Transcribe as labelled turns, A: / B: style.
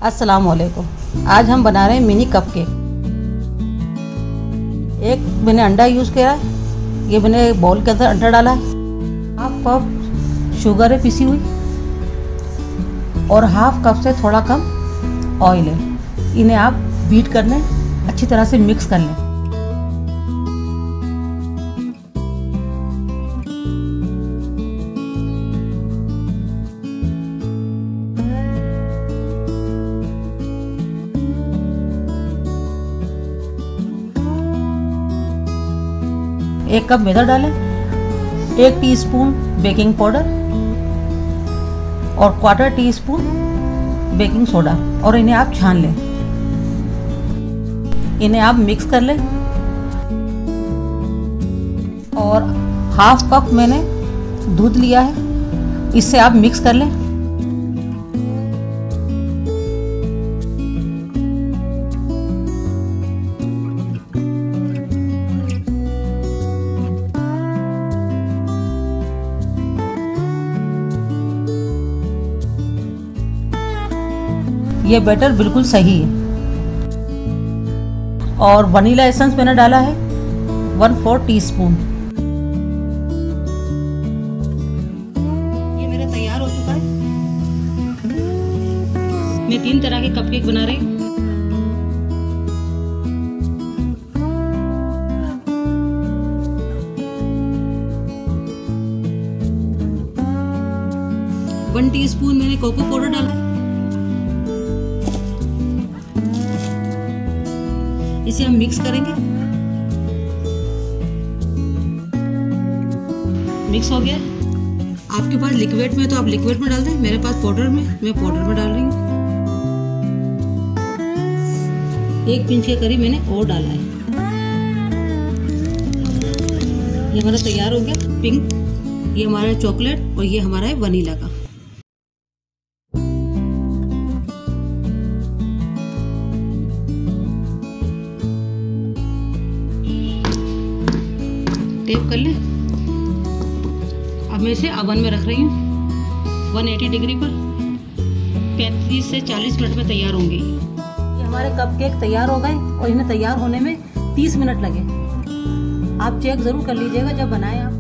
A: अस्सलाम वालेकुम। आज हम बना रहे हैं मिनी कपकेक। एक मैंने अंडा यूज़ किया है, ये मैंने बाउल के अंदर अंडा डाला है। हाफ कप शुगर है पिसी हुई और हाफ कप से थोड़ा कम ऑयल है। इन्हें आप बीट कर लें, अच्छी तरह से मिक्स कर लें। एक कप मैदा डालें, 1 टीस्पून बेकिंग पाउडर और 1/4 टीस्पून बेकिंग सोडा और इन्हें आप छान लें। इन्हें आप मिक्स कर लें और हाफ कप मैंने दूध लिया है, इससे आप मिक्स कर लें। ये बैटर बिल्कुल सही है। और वनीला एसेंस मैंने डाला है 1/4 टीस्पून। ये मेरा तैयार हो चुका है। मैं 3 तरह के कपकेक बना रही हूँ। वन टीस्पून मैंने कोको पाउडर डाला है। इसे हम मिक्स करेंगे। मिक्स हो गया। आपके पास लिक्विड में तो आप लिक्विड में डाल दें, मेरे पास पाउडर में, मैं पाउडर में डाल रही हूँ। 1 पिंच के करीब मैंने और डाला है। ये हमारा तैयार हो गया पिंक। ये हमारा चॉकलेट और ये हमारा है वनीला का। टेप कर लें। अब मैं इसे ओवन में रख रही हूँ 180 डिग्री पर। 35 से 40 मिनट में तैयार होंगे। ये हमारे कपकेक तैयार हो गए और इन्हें तैयार होने में 30 मिनट लगे। आप चेक ज़रूर कर लीजिएगा जब बनाएं आप।